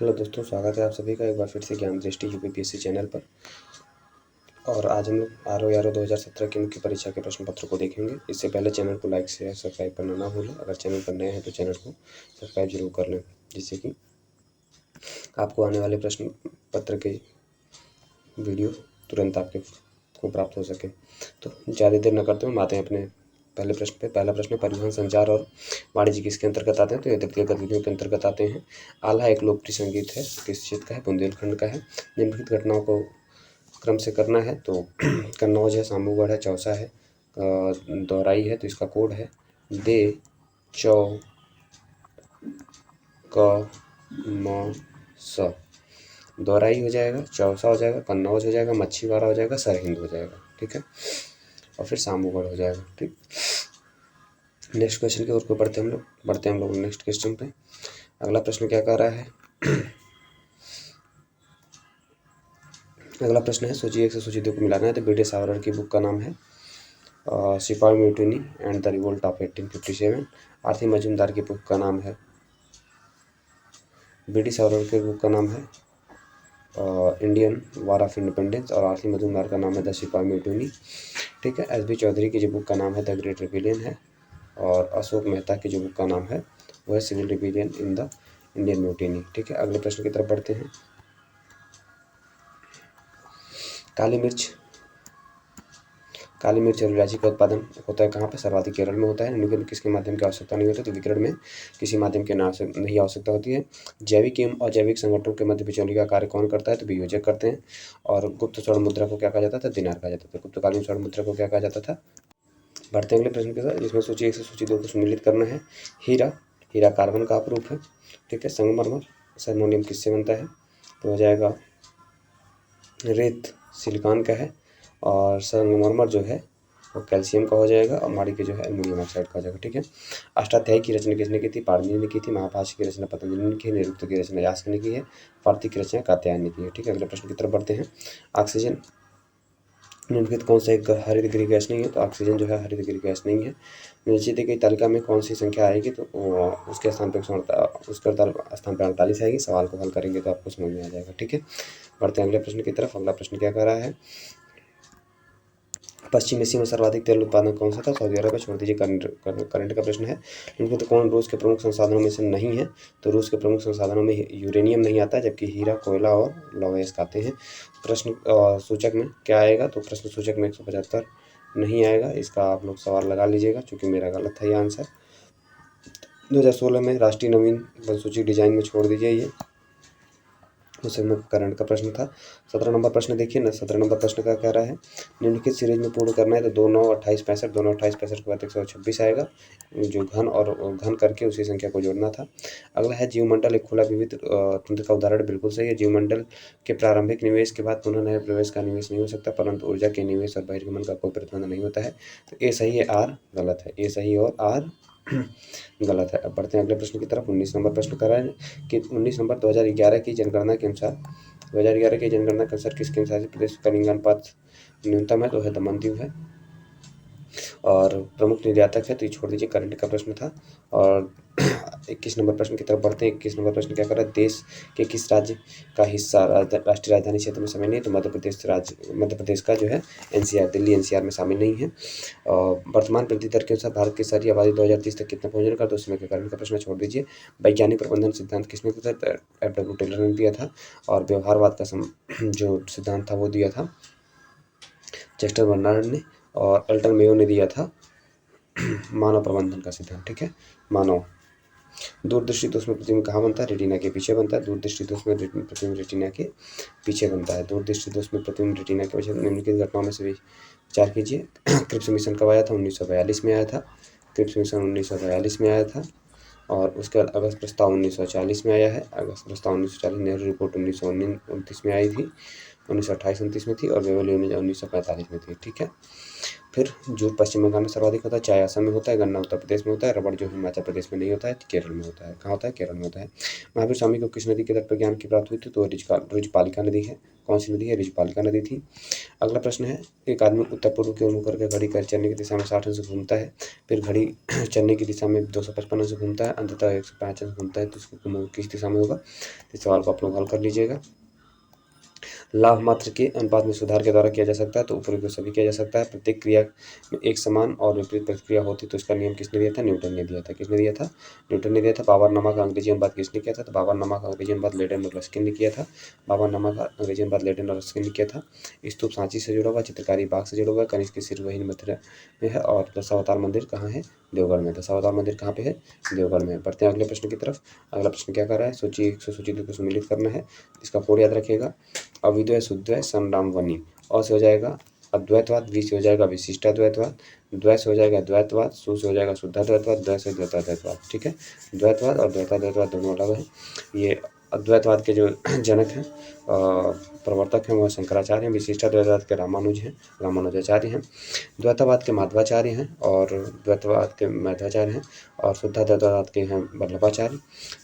Hello दोस्तों, स्वागत है आप सभी का एक बार फिर से ज्ञान दृष्टि यूपीपीएससी चैनल पर। और आज हम लोग RO 2017 की मुख्य परीक्षा के प्रश्न पत्र को देखेंगे। इससे पहले चैनल को लाइक शेयर सब्सक्राइब करना ना भूलें। अगर चैनल पर नए हैं तो चैनल को सब्सक्राइब जरूर कर लें, जिससे कि आपको आने वाले प्रश्न पत्र के वीडियो तुरंत आपके को प्राप्त हो सके। तो ज़्यादा देर न करते हुए हम आते हैं अपने पहले प्रश्न पे। पहला प्रश्न, परिवहन, संचार और वाणिज्य किसके अंतर्गत आते हैं? तो ये तृतीय गतिविधियों के अंतर्गत आते हैं। आल्हा एक लोकप्रिय संगीत है, किस क्षेत्र का है? बुंदेलखंड का है। निम्नलिखित घटनाओं को क्रम से करना है, तो कन्नौज है, सामूगढ़ है, चौसा है, दौराई है, तो इसका कोड है दे चौ क म स। दौराई हो जाएगा, चौसा हो जाएगा, कन्नौज हो जाएगा, मच्छीवाड़ा हो जाएगा, सरहिंद हो जाएगा, ठीक है, और फिर सामूगढ़ हो जाएगा, ठीक। नेक्स्ट क्वेश्चन की ओर को बढ़ते हैं हम लोग नेक्स्ट क्वेश्चन पे। अगला प्रश्न क्या कह रहा है? अगला प्रश्न है, सूची 1 से सूची 2 को मिलाना है। तो बी डी सावरकर की बुक का नाम है सिपाही mutiny and the revolt of 1857। आरती मजूमदार की बुक का नाम है, बी डी सावरकर की बुक का नाम है इंडियन वॉर ऑफ इंडिपेंडेंस, और आरती मजूमदार का नाम है द सिपाही म्यूटिनी, ठीक है। एस बी चौधरी की जो बुक का नाम है द ग्रेट रिबिलियन है, और अशोक मेहता की जो बुक का नाम है वह civil rebellion in the Indian mutiny, ठीक है। अगले प्रश्न की तरफ बढ़ते हैं। काली मिर्च और इलायची का उत्पादन होता है कहाँ पे? सर्वाधिक केरल में होता है। निम्नलिखित किसके माध्यम की आवश्यकता नहीं होती? तो विकिरण में किसी माध्यम की नहीं आवश्यकता होती है। जैविक एवं अजैविक संगठनों के मध्य बिचौलिए का कार्य कौन करता है? तो वियोजक करते हैं। और गुप्त स्वर्ण मुद्रा को क्या कहा जाता था? दिनार कहा जाता था। गुप्तकालीन स्वर्ण मुद्रा को क्या कहा जाता था? बढ़ते अगले प्रश्न के साथ, जिसमें सूची 1 से सूची 2 को सम्मिलित करना है। हीरा कार्बन का अपरूप है, ठीक है। संगमरमर सर्मोनियम किससे बनता है? तो हो जाएगा रेत सिलिकॉन का है, और संगमरमर जो है वो कैल्शियम का हो जाएगा, और माणिक्य जो है एल्युमिनियम ऑक्साइड का हो जाएगा, ठीक है। अष्टाध्यायी की रचना किसने की थी? पाणिनि ने की थी। महाभाष्य की रचना पतंजलि ने की है। निरुक्त की रचना यास्क ने की है। वार्तिक की रचना कात्यायन ने की है, ठीक है। अगले प्रश्न की तरफ बढ़ते हैं। ऑक्सीजन निम्नलिखित कौन सा एक हरितगृह गैस नहीं है? तो ऑक्सीजन जो है हरितगृह गैस नहीं है। नीचे दी गई तालिका में कौन सी संख्या आएगी? तो उसके स्थान पर 48 आएगी। सवाल को हल करेंगे तो आपको समझ में आ जाएगा, ठीक है। बढ़ते हैं अगले प्रश्न की तरफ। अगला प्रश्न क्या कह रहा है? पश्चिम एशिया में सर्वाधिक तेल उत्पादन कौन सा था? सऊदी अरब। छोड़ दीजिए, करंट का प्रश्न है। इनको तो कौन रूस के प्रमुख संसाधनों में से नहीं है? तो रूस के प्रमुख संसाधनों में यूरेनियम नहीं आता, जबकि हीरा, कोयला और लौह आते हैं। प्रश्न सूचक में क्या आएगा? तो प्रश्न सूचक में 175 नहीं आएगा। इसका आप लोग सवाल लगा लीजिएगा, चूँकि मेरा गलत था ये आंसर। 2016 में राष्ट्रीय नवीन वन सूची डिजाइन में छोड़ दीजिए ये, उसे में करंट का प्रश्न था। 17 नंबर प्रश्न देखिए ना। 17 नंबर प्रश्न का कह रहा है, निम्नलिखित सीरीज में पूर्ण करना है। तो 2 9 28 65, 2 9 28 65 के बाद 126 आएगा, जो घन करके उसी संख्या को जोड़ना था। अगला है, जीवमंडल एक खुला विविध तंत्र का उदाहरण। बिल्कुल सही है। जीवमंडल के प्रारंभिक निवेश के बाद पुनः नए प्रवेश का निवेश नहीं हो सकता, परंतु ऊर्जा के निवेश और बहिर्गमन का कोई प्रतिबंध नहीं होता है। तो ए सही है, आर गलत है। ए सही और आर गलत है। अब बढ़ते हैं अगले प्रश्न की तरफ। 19 नंबर प्रश्न कर रहा है कि 19 नंबर 2011 की जनगणना के अनुसार किसके अनुसार प्रदेश का लिंगानुपात न्यूनतम है? तो है दमन दीव है, और प्रमुख निर्यातक है। तो ये छोड़ दीजिए, करंट का प्रश्न था। और 21 नंबर प्रश्न की तरफ बढ़ते हैं। 21 नंबर प्रश्न क्या कर रहा है? देश के किस राज्य का हिस्सा राष्ट्रीय राजधानी क्षेत्र में शामिल नहीं है? तो मध्य प्रदेश का जो है NCR, दिल्ली NCR में शामिल नहीं है। वर्तमान वृद्धि दर के अनुसार भारत की शहरी आबादी 2030 तक कितना पहुँचने का? तो उसमें करंट का प्रश्न छोड़ दीजिए। वैज्ञानिक प्रबंधन सिद्धांत किसने दिया था? FW टेलर ने दिया था। और व्यवहारवाद का जो सिद्धांत था वो दिया था चेस्टर बर्नार्ड ने, और अल्टन मेयो ने दिया था मानव प्रबंधन का सिद्धांत, ठीक है। मानव दूरदृष्टि दोष में प्रतिबिंब कहाँ बनता है? रेटिना के पीछे बनता है। दूरदृष्टि दोष में प्रतिबिंब रेटिना के पीछे बनता है। दूरदृष्टि दोष में प्रतिबिंब रेटिना के पीछे। निम्नलिखित घटनाओं में से विचार कीजिए। क्रिप्स मिशन कब आया था? 1942 में आया था। क्रिप्स मिशन 1942 में आया था। और उसके बाद अगस्त प्रस्ताव 1940 में आया है। अगस्त प्रस्ताव 1940, नेहरू रिपोर्ट 1929 में आई थी, 1928-29 में थी, और बेवल यूनियन 1945 में थी, ठीक है। फिर जूट पश्चिम बंगाल में सर्वाधिक होता है, चाय असम में होता है, गन्ना उत्तर प्रदेश में होता है, रबड़ जो हिमाचल प्रदेश में नहीं होता है, केरल में होता है। कहाँ होता है? केरल में होता है। महावीर स्वामी को किस नदी के तट पर ज्ञान की प्राप्ति हुई थी? तो रिजपालिका नदी है। कौन सी नदी है? रिजपालिका नदी थी। अगला प्रश्न है, एक आदमी उत्तर पूर्व की ओर मुड़ करके घड़ी का चलने की दिशा में 60 अंश से घूमता है, फिर घड़ी चलने की दिशा में 255 अंश से घूमता है, अंततः 105 अंश घूमता है, तो उसको किस दिशा में होगा? इस सवाल को आप लोग हल कर लीजिएगा। लाभ मात्र के अनुपात में सुधार के द्वारा किया जा सकता है, तो उपरोक्त सभी किया जा सकता है। प्रत्येक क्रिया में एक समान और विपरीत प्रतिक्रिया होती, तो इसका नियम किसने दिया था? न्यूटन ने दिया था। किसने दिया था? न्यूटन ने दिया था। बाबरनामा का अंग्रेजी अनुवाद किसने किया था? तो बाबरनामा का अंग्रेजी अनुवाद लेडेन और रस्किन ने किया था। बाबरनामा का अंग्रेजी अनुवाद लेडेन और रस्किन ने किया था। स्तूप सांची से जुड़ा हुआ, चित्रकारी बाग से जुड़ा हुआ है, कनिष्क की सिरवहीन मथुरा में है, और दशावतार मंदिर कहाँ है? देवगढ़ में। दशावतार मंदिर कहाँ पे है? देवगढ़ में। बढ़ते हैं अगले प्रश्न की तरफ। अगला प्रश्न क्या कर रहा है? सूची 1 से सूची 2 को सम्मिलित करना है। इसका कोड याद रखिएगा, अविद्वय शुद्धद्वय समरामवनी। अ से हो जाएगा अद्वैतवाद, वी से हो जाएगा विशिष्टाद्वैतवाद, द्वय से हो जाएगा द्वैतवाद, सु से हो जाएगा शुद्धाद्वैतवाद, द्वय से द्वैताद्वैतवाद। ठीक है, द्वैतवाद और द्वैताद्वैतवाद दोनों अलग हैं। ये अद्वैतवाद के जो जनक हैं, प्रवर्तक हैं, वह शंकराचार्य हैं। विशिष्टाद्वैतवाद के रामानुजाचार्य हैं। द्वैतवाद के माधवाचार्य हैं, और द्वैतवाद के माधवाचार्य हैं, और शुद्धाद्वैतवाद के हैं वल्लभाचार्य।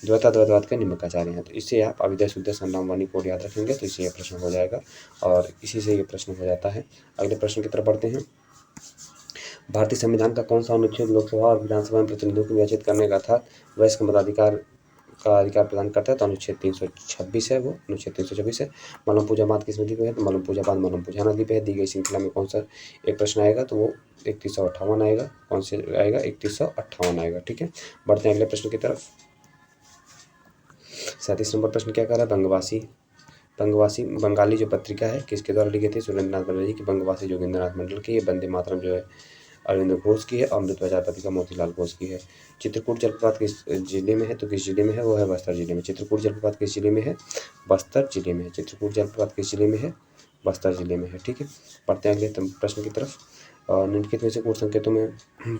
द्वैताद्वैतवाद के निम्बकाचार्य हैं। तो इससे आप अविद्या शुद्ध संडामवाणी कोड याद रखेंगे, तो इससे यह प्रश्न हो जाएगा, और इसी से ये प्रश्न हो जाता है। अगले प्रश्न की तरफ बढ़ते हैं। भारतीय संविधान का कौन सा अनुच्छेद लोकसभा और विधानसभा में प्रतिनिधियों को निर्वाचित करने का अर्थात वयस्क मताधिकार का अधिकार प्रदान करता है? तो अनुच्छेद 326 है, वो अनुच्छेद 326 है। मलम पूजा बांध किस नदी पे है? तो मलम पूजा बांध मलम पूजा नदी पे है। दी गई श्रृंखला में कौन सा एक प्रश्न आएगा? तो वो 3158 आएगा। कौन से आएगा? 3158 आएगा। ठीक है, बढ़ते हैं अगले प्रश्न की तरफ। 37 नंबर प्रश्न क्या कर रहा है? बंगवासी बंगाली जो पत्रिका है किसके द्वारा लिखी थी? सुरेंद्रनाथ बनर्जी की। बंगवासी जोगिंद्रनाथ मंडल की है। वंदे मातरम जो है अरविंद घोष की है। अमृत प्रजापति का मोतीलाल घोष की है। चित्रकूट जलप्रपात किस जिले में है? तो किस जिले में है? वो है बस्तर जिले में। चित्रकूट जलप्रपात किस जिले में है? बस्तर जिले में है। चित्रकूट जलप्रपात किस जिले में है? बस्तर जिले में है। ठीक है, पढ़ते हैं अगले प्रश्न की तरफ। निम्नलिखित में से कूट संकेतों में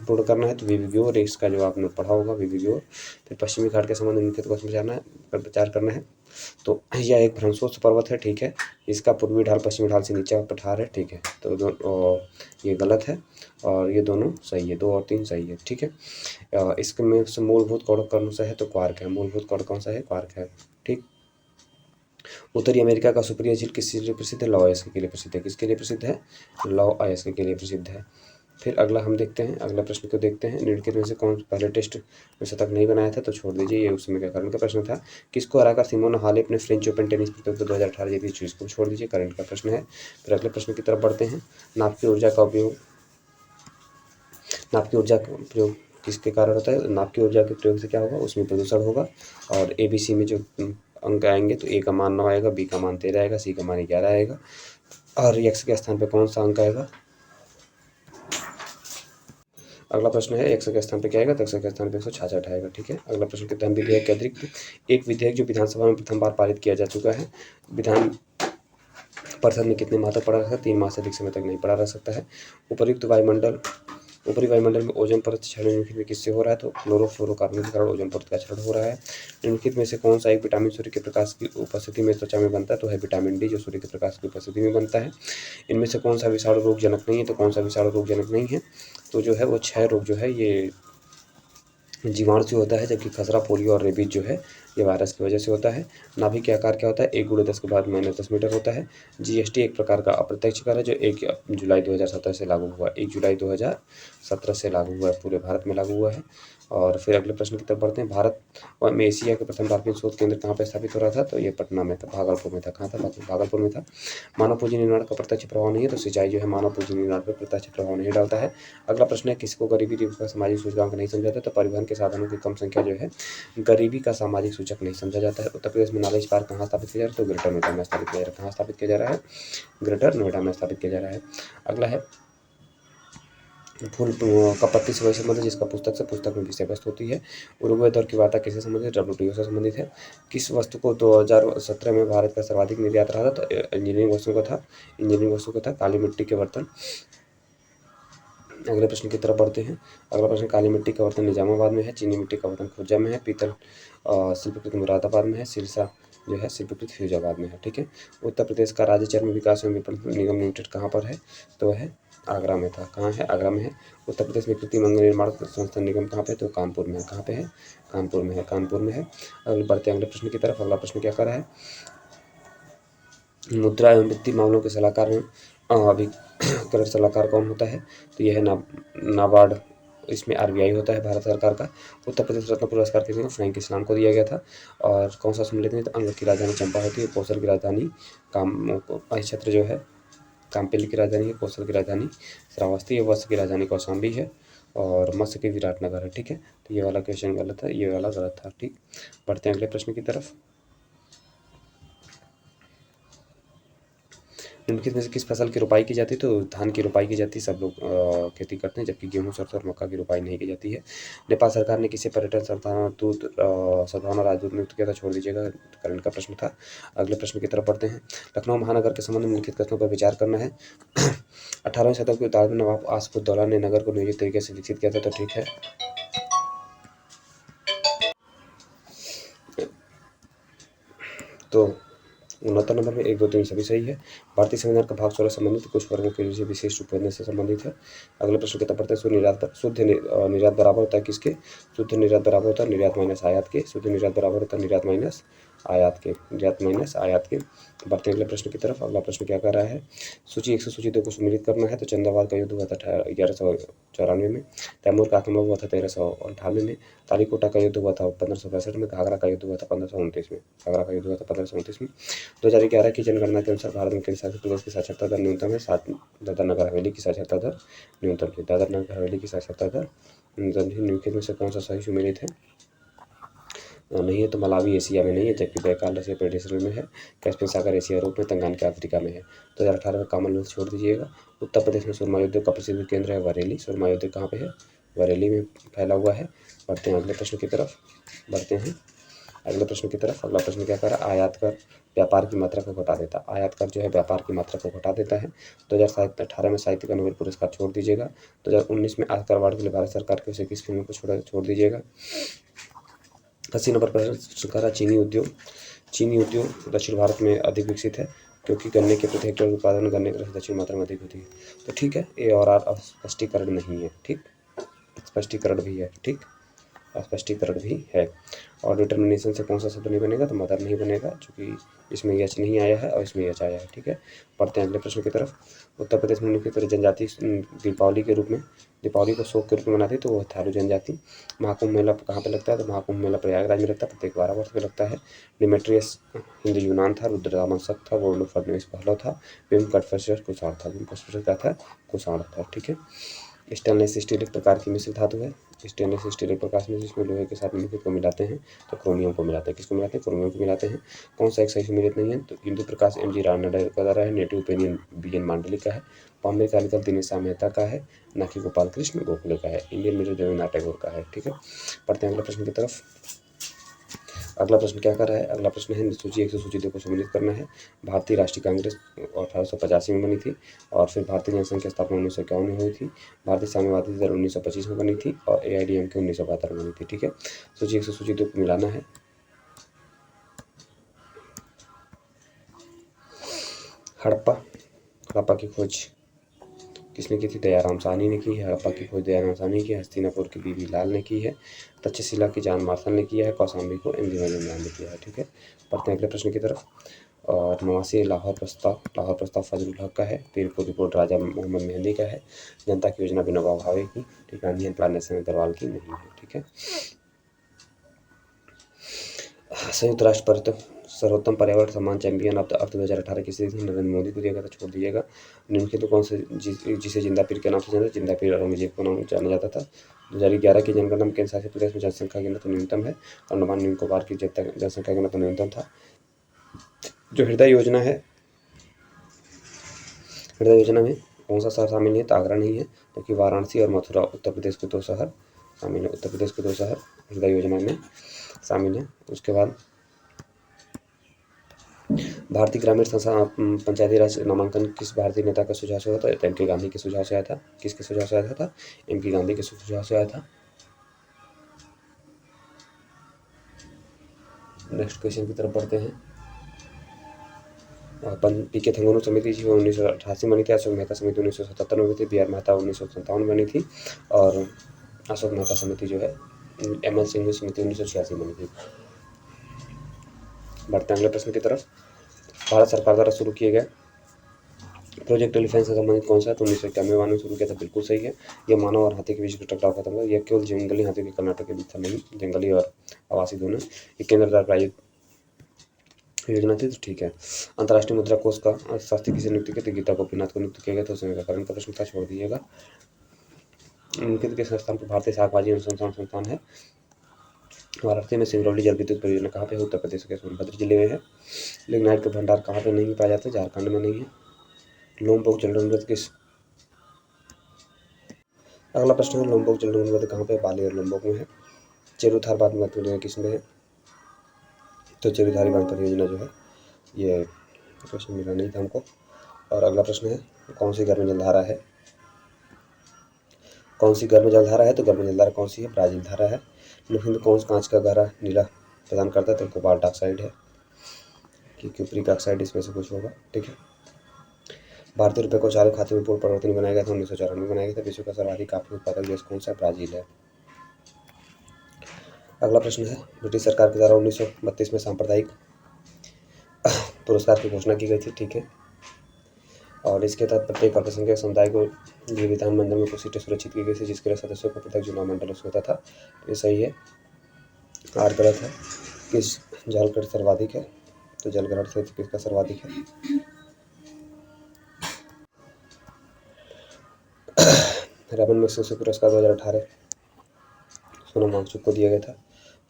पूर्ण करना है, तो विविग्योर इसका जो आपने पढ़ा होगा विविग्योर। फिर पश्चिमी घाट के संबंध निम्नलिखित को समझाना है, प्रचार करना है। तो यह एक भ्रमशोष पर्वत है। ठीक है, इसका पूर्वी ढाल पश्चिमी ढाल से नीचा पठार है। ठीक है, तो ये गलत है और ये दोनों सही है, 2 और 3 सही है। ठीक है, इसके में से मूलभूत कौन कौन सा है? तो क्वार्क है। मूलभूत कौन सा है? क्वार्क है। ठीक, उत्तरी अमेरिका का सुप्रिय झील किसके लिए प्रसिद्ध है? लौ अयस्क के लिए प्रसिद्ध है। किसके लिए प्रसिद्ध है? लौ अयस्क के लिए प्रसिद्ध है। फिर अगला हम देखते हैं, अगला प्रश्न को देखते हैं। निम्नलिखित में से कौन पहले टेस्ट में शतक नहीं बनाया था? तो छोड़ दीजिए, ये उस समय का करंट का प्रश्न था। किसको हराकर सिमोना हालेप ने फ्रेंच ओपन टेनिस प्रतियोगिता 2018 जीती? तो इसको छोड़ दीजिए, करंट का प्रश्न है। फिर अगले प्रश्न की तरफ बढ़ते हैं। नाप की ऊर्जा का प्रयोग किसके कारण होता है? नाप की ऊर्जा के प्रयोग से क्या होगा? उसमें प्रदूषण होगा। और ABC में जो अंक आएंगे, तो A का मान 9 आएगा, B का मान 13 आएगा, C का मान 11 आएगा, और x के स्थान पे कौन सा अंक आएगा? अगला प्रश्न है x के स्थान पे क्या आएगा? तो x के स्थान पे 166 आएगा। ठीक है, अगला प्रश्न कहते हैं विधेयक के अतिरिक्त एक विधेयक जो विधानसभा में प्रथम बार पारित किया जा चुका है, विधान परिषद में कितने माह तक पड़ा रह सकता है? 3 माह से अधिक समय तक नहीं पड़ा रह सकता है। ऊपरी वायुमंडल में ओजोन परत क्षरण निम्नलिखित में किससे हो रहा है? तो क्लोरोफ्लोरोकार्बन के कारण ओजोन परत का क्षरण हो रहा है। निम्नलिखित में से कौन सा एक विटामिन सूर्य के प्रकाश की उपस्थिति में त्वचा में बनता है? तो है विटामिन डी, जो सूर्य के प्रकाश की उपस्थिति में बनता है। इनमें से कौन सा विषाणु रोगजनक नहीं है? तो कौन सा विषाणु रोगजनक नहीं है? तो जो है वो क्षय रोग जो है ये जीवाणु से होता है, जबकि खसरा, पोलियो और रेबीज जो है ये वायरस की वजह से होता है। नाभि के आकार क्या होता है? 1 × 10 के बाद -10 मीटर होता है। GST एक प्रकार का अप्रत्यक्ष कर है जो 1 जुलाई 2017 से लागू हुआ। 1 जुलाई 2017 से लागू हुआ है, पूरे भारत में लागू हुआ है। और फिर अगले प्रश्न की तरफ बढ़ते हैं। भारत में एशिया के प्रथम डाल्फिन शोध केंद्र कहाँ पर स्थापित हो रहा था? तो ये पटना में था, भागलपुर में था। कहाँ था? भागलपुर में था। मानव पूंजी निर्माण का प्रत्यक्ष प्रभाव नहीं है, तो सिंचाई जो है मानव पूंजी निर्माण पर प्रत्यक्ष प्रभाव नहीं डालता है। अगला प्रश्न है, किसको गरीबी रेखा का सामाजिक सूचकांक नहीं समझा जाता? तो परिवहन के साधनों की कम संख्या जो है गरीबी का सामाजिक सूचक नहीं समझा जाता है। उत्तर प्रदेश में नॉलेज पार्क कहाँ स्थापित किया जा रहा है? तो ग्रेटर नोएडा में स्थापित किया जा रहा है। कहाँ स्थापित किया जा रहा है? ग्रेटर नोएडा में स्थापित किया जा रहा है। अगला है फूल का पत्ती से वही संबंधित जिसका पुस्तक में विषय वस्तु होती है। उरुग्वे दौर की वार्ता किससे संबंधित? WTO से संबंधित है। किस वस्तु को 2017 में भारत का सर्वाधिक निर्यात रहा था? तो इंजीनियरिंग वस्तुओं का था काली मिट्टी के बर्तन। अगले प्रश्न की तरफ बढ़ते हैं। अगला प्रश्न, काली मिट्टी का बर्तन निजामाबाद में है, चीनी मिट्टी का बर्तन खुर्जा में है, पीतल शिल्पकृत मुरादाबाद में है, सिरसा जो है शिल्पकृत फिरोजाबाद में है। ठीक है, उत्तर प्रदेश का राज्य चर्म विकास एवं विपणन निगम लिमिटेड कहाँ पर है? तो है आगरा में था। कहाँ है? आगरा में है। उत्तर प्रदेश में कृत्रिम अंग निर्माण संस्थान निगम कहाँ पे? तो कानपुर में है। कहाँ पे है? कानपुर में है। कानपुर में है। अगले बढ़ते हैं अगले प्रश्न की तरफ। अगला प्रश्न क्या कर रहा है? मुद्रा एवं वित्तीय मामलों के सलाहकार में अभी कर सलाहकार कौन होता है? तो यह है नाबार्ड। इसमें आरबीआई होता है भारत सरकार का। उत्तर प्रदेश रत्न पुरस्कार किसी को? फ्रैंक इस्लाम को दिया गया था। और कौन सा सम्मिलित है? तो अंग की राजधानी चंपा होती है। कौशल की राजधानी क्षेत्र जो है काम्पिल की राजधानी है। कौशल की राजधानी श्रावस्ती है। वत्स की राजधानी कौशाम्बी है। और मत्स्य की विराटनगर है। ठीक है, तो ये वाला क्वेश्चन गलत है, ये वाला गलत था। ठीक, बढ़ते हैं अगले प्रश्न की तरफ। निम्नलिखित में से किस फसल की रोपाई की जाती है? तो धान की रोपाई की जाती है। सब लोग खेती करते हैं, जबकि गेहूं, सरसों और मक्का की रोपाई नहीं की जाती है। नेपाल सरकार ने किसे पर्यटन सद्भावना राजदूत नियुक्त किया था? छोड़ दीजिएगा, करंट का प्रश्न था। अगले प्रश्न की तरफ बढ़ते हैं। लखनऊ महानगर के संबंध में निम्नलिखित कथनों पर विचार करना है। 18वीं शताब्दी के उत्तरार्ध में नवाब आसिफउद्दौला ने नगर को नियोजित तरीके से विकसित किया था। तो ठीक है। तो 69 नंबर में 1, 2, 3 सभी सही है। भारतीय संविधान का भाग 16 संबंधित कुछ वर्गों के लिए विशेष उपयोजन से संबंधित है। अगले प्रश्न की तरफ बढ़ते हैं। शुद्ध निर्यात बराबर होता है किसके? शुद्ध निर्यात बराबर होता है निर्यात माइनस आयात के। शुद्ध निर्यात बराबर होता है निर्यात माइनस आयात के। निर्यात माइनस आयात के। बढ़ते हैं अगले प्रश्न की तरफ। अगला प्रश्न क्या कर रहा है? सूची 1 से सूची 2 को सम्मिलित करना है। तो चंदाबाद का युद्ध हुआ था 1194 में। तैमूर का आक्रमण हुआ था 1398 में। तालीकोटा का युद्ध हुआ था 1565 में। घाघरा का युद्ध हुआ था 1529 में। घाघरा का युद्ध हुआ था 1529 में। 2011 की जनगणना के अनुसार भारत में केंद्र शासित प्रदेश की साक्षरता दर न्यूनतम है 7। दादर नगर हवेली की साक्षरता दर न्यूनतम है। दादर नगर हवेली की साक्षरता दर न्यूनतम है। निम्नलिखित में से कौन सा सही सुमेलित है? नहीं है। तो मलावी एशिया में नहीं है, जबकि बैकाल रसिया पेडिसरल में है। कैस्पियन सागर एशिया यूरोप में। तंगानिका अफ्रीका में है। 2018 में कॉमनवेल्थ छोड़ दीजिएगा। उत्तर प्रदेश में सुरमा उद्योग का प्रसिद्ध केंद्र है बरेली। सुरमा उद्योग कहाँ पे है? बरेली में फैला हुआ है। बढ़ते हैं अगले प्रश्न की तरफ। बढ़ते हैं अगले प्रश्न की तरफ। अगला प्रश्न क्या कर रहा है? आयात कर व्यापार की मात्रा को घटा देता है। आयात कर जो है व्यापार की मात्रा को घटा देता है। 2018 में साहित्य का नोबेल पुरस्कार छोड़ दीजिएगा। 2019 में आयकर अवार्ड के लिए भारत सरकार की ओर से किस फिल्म को छोड़ दीजिएगा। 80 नंबर प्रश्न कर रहा है चीनी उद्योग। चीनी उद्योग दक्षिण भारत में अधिक विकसित है, क्योंकि गन्ने के प्रति हेक्टेयर उत्पादन गन्ने के रस दक्षिण मात्रा में अधिक होती है। तो ठीक है, ए और आर स्पष्टीकरण नहीं है। ठीक, स्पष्टीकरण भी है। ठीक, स्पष्टीकरण भी है। और डिटर्मिनेशन से कौन सा शब्द नहीं बनेगा? तो मदर नहीं बनेगा, चूंकि इसमें यच नहीं आया है और इसमें यच आया है। ठीक है, पढ़ते हैं अगले प्रश्न की तरफ। उत्तर प्रदेश में निम्नलिखित जनजाति दीपावली के रूप में, दीपावली को शोक के रूप में मनाती है, तो वो थारू जनजाति। महाकुंभ मेला कहाँ पे लगता है? तो महाकुंभ मेला प्रयागराज में लगता है, प्रत्येक 12 वर्ष में लगता है। डिमेट्रियस हिंदू यूनान था। रुद्रदामन शक था। वरुण फडणवीस पहला था। भीम कटफेश्वर कुषाण था। भीम कटफेश्वर क्या था? कुषाण था। ठीक है, स्टेनलेस स्टील एक प्रकार की मिश्र धातु है। स्टेनलेस स्टील एक प्रकार से जिसमें लोहे के साथ निम्नलिखित को मिलाते हैं, तो क्रोमियम को मिलाते हैं। किसको मिलाते हैं? क्रोमियम को मिलाते हैं। कौन सा एक सही सुमेलित नहीं है? तो इंदु प्रकाश एम जी रानडे का द्वारा है। Native opinion B N Mandlik का है। बॉम्बे का आर्टिकल दिनेश मेहता का है, ना कि गोपाल कृष्ण गोखले का है। इंडियन मीटर देवेंद्रनाथ टैगोर का है। ठीक है, पढ़ते हैं अगले प्रश्न की तरफ। अगला प्रश्न क्या कर रहा है? अगला प्रश्न है सूची 1 से सूची 2 को सम्मिलित करना है। भारतीय राष्ट्रीय कांग्रेस 1885 में बनी थी, और फिर भारतीय जनसंघ स्थापना 1951 में हुई थी। भारतीय साम्यवादी दल 1925 में बनी थी, और AIDMK 1972 में बनी थी। ठीक है, सूची 1 से सूची 2 को मिलाना है। हड़प्पा की खोज किसने की थी? दयाराम साहनी ने की है। हड़प्पा की खोज दयाराम साहनी की है। हस्तिनापुर की बीबी लाल ने की है। तक्षशिला की जान मार्शल ने किया है। कौशाम्बी को MG मजुमदार ने किया है। ठीक है, पढ़ते हैं अगले प्रश्न की तरफ। और 89 लाहौर प्रस्ताव फजलुल हक का है। पीरपुर रिपोर्ट राजा मोहम्मद मेहंदी का है। जनता की योजना विनोबा भावे की। ठीक है, गांधी प्लान अग्रवाल की नहीं है। ठीक है, संयुक्त राष्ट्र पर सर्वोत्तम पर्यावरण सम्मान चैंपियन ऑफ द अर्थ 2018 किसी नरेंद्र मोदी को दिया गया था। छोड़ दीजिएगा। निम्नलिखित तो कौन से जिसे जिंदा पीर के नाम से जाना, जिंदा पीर औरंगजेब के नाम जाना जाता था। 2011 की जनगणना में केंद्र शासित प्रदेश में जनसंख्या घनत्व न्यूनतम है, और अंडमान निकोबार की जनसंख्या घनत्व न्यूनतम था। जो हृदय योजना है, हृदय योजना में कौन सा शहर शामिल है? तो आगरा नहीं है, क्योंकि वाराणसी और मथुरा उत्तर प्रदेश के 2 शहर शामिल है। उत्तर प्रदेश के 2 शहर हृदय योजना में शामिल है। उसके बाद भारतीय ग्रामीण पंचायती राज नामांकन किस भारतीय नेता का सुझाव से हुआ था? एम के गांधी के सुझाव से आया था। किसके सुझाव से आया था? एम के गांधी के सुझाव से आया था। नेक्स्ट क्वेश्चन की तरफ बढ़ते हैं। पी के थंगोनू समिति जी 1988 बनी थी। अशोक मेहता समिति 1977 में बनी थी। बी आर मेहता 1957 में बनी थी। और अशोक मेहता समिति जो है एम एल सिंघवी समिति 1986 में बनी थी। बढ़ते हैं अगले प्रश्न की तरफ। भारत सरकार द्वारा शुरू किए गए प्रोजेक्ट एलिफेंट से संबंधित कौन सा है? तो 1991 में शुरू किया था। बिल्कुल सही है। यह मानव और हाथी के बीच टकराव खत्म हुआ। यह केवल जंगली हाथी के कर्नाटक के बीच था, नहीं, जंगली और आवासी दोनों। ये केंद्र द्वारा प्रायोजित योजना थी, तो ठीक है। अंतर्राष्ट्रीय मुद्रा कोष का शास्त्री किसे नियुक्त किया? तो गीता गोपीनाथ को नियुक्त किया गया था। उस समय का कारण का प्रश्न था, छोड़ दीजिएगा। निम्नलिखित के संस्थान पर भारतीय शाकभाजी अनुसंधान संस्थान है? वाराणसी में सिंगरौली जल विद्युत परियोजना कहाँ पे है? उत्तर प्रदेश के सोनभद्र जिले में है। लिग्नाइट के भंडार कहाँ पे नहीं पाए जाते? झारखंड में नहीं है। लोमबोक जलमृत किस अगला प्रश्न है, लोमबोक जलमृत कहाँ पे? बाली और लोमबोक में है। चेरुथार बांध मध्य प्रदेश में किसमें है? तो चेरुथारी बांध परियोजना जो है, ये क्वेश्चन मिला नहीं था हमको। और अगला प्रश्न है, कौन सी गर्म जलधारा है? कौन सी गर्म जलधारा है? तो गर्म जलधारा कौन सी है? ब्राजील धारा है। निम्नलिखित कौन कांच का गहरा नीला प्रदान करता है? तो कोबाल्ट ऑक्साइड है, कि क्यूप्रिक ऑक्साइड इसमें से कुछ होगा, ठीक है। भारतीय रुपये को चालू खाते में पूर्ण परिवर्तन बनाया गया था। 1994 में बनाया गया था। विश्व का सर्वाधिक कॉफी उत्पादक देश कौन सा? ब्राजील है। अगला प्रश्न है, ब्रिटिश सरकार के द्वारा 1932 में सांप्रदायिक पुरस्कार की घोषणा की गई थी, ठीक है। और इसके तहत प्रत्येक अल्पसंख्यक समुदाय को ये विधानमंडल में कुछ सीटें सुरक्षित की गई थी, जिसके लिए सदस्यों को पृथक चुनाव मंडल होता था। ये सही है। आर गलत है। किस जलकर सर्वाधिक है? तो जलग्रहण से किसका सर्वाधिक है? रमन मैग्सेसे पुरस्कार 2018 सोनम वांगचुक को दिया गया था।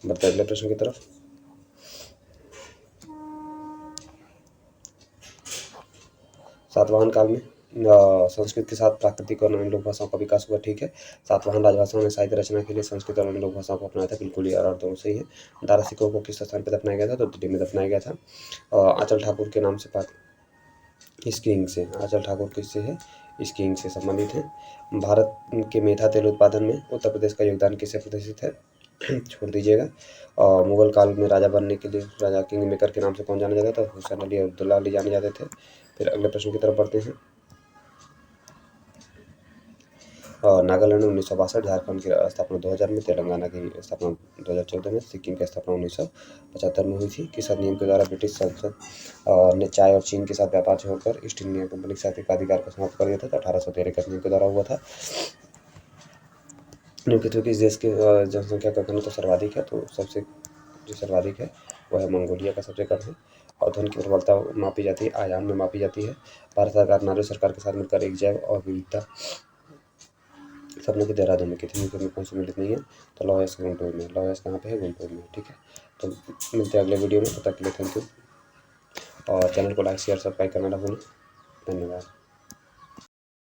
बढ़ते अगले प्रश्न की तरफ। सातवाहन काल में संस्कृत के साथ प्राकृतिक और अन्य लोक भाषाओं का विकास हुआ, ठीक है। सातवाहन राजभाषाओं ने साहित्य रचना के लिए संस्कृत और अन्य लोक भाषाओं को अपनाया था, बिल्कुल, ये और दोनों सही है। दारा सिकोह को किस स्थान पर दफनाया गया था? तो दिल्ली में दफनाया गया था। आंचल ठाकुर के नाम से स्कीइंग से, आंचल ठाकुर किससे है? स्कीइंग से संबंधित है। भारत के मेधा तेल उत्पादन में उत्तर प्रदेश का योगदान किससे प्रतिष्ठित है? छोड़ दीजिएगा। और मुगल काल में राजा बनने के लिए राजा किंग मेकर के नाम से कौन जाना जाता था? हुसैन अली अब्दुल्ला अली जाने जाते थे। फिर अगले प्रश्न की तरफ बढ़ते हैं। नागालैंड 1962, झारखंड की स्थापना 2000 में, तेलंगाना की स्थापना 2014 में, सिक्किम की स्थापना 1975 में हुई थी। किस अधिनियम के द्वारा ब्रिटिश संसद ने चाय और चीन के साथ व्यापार छोड़कर ईस्ट इंडिया कंपनी के साथ एकाधिकार को समाप्त कर दिया था? तो 1813 के अधिनियम के द्वारा हुआ था। निम्नलिखित किस देश के जनसंख्या का घनत्व सर्वाधिक है? तो सबसे जो सर्वाधिक है वह है मंगोलिया का, सबसे कम है। और धन की प्रबलता मापी जाती है, आयाम में मापी जाती है। भारत सरकार नार्वे सरकार के साथ मिलकर एक जैव और विविधता सपनों की देहरादून में कितनी में कौन सम्मिलित नहीं है? तो लॉयस गुंटूर में। लॉयस कहाँ पे है? गुंटूर में, ठीक है। तो मिलते हैं अगले वीडियो में, तब तक के लिए थैंक यू। और चैनल को लाइक शेयर सब्सक्राइब करना ना भूलें। धन्यवाद।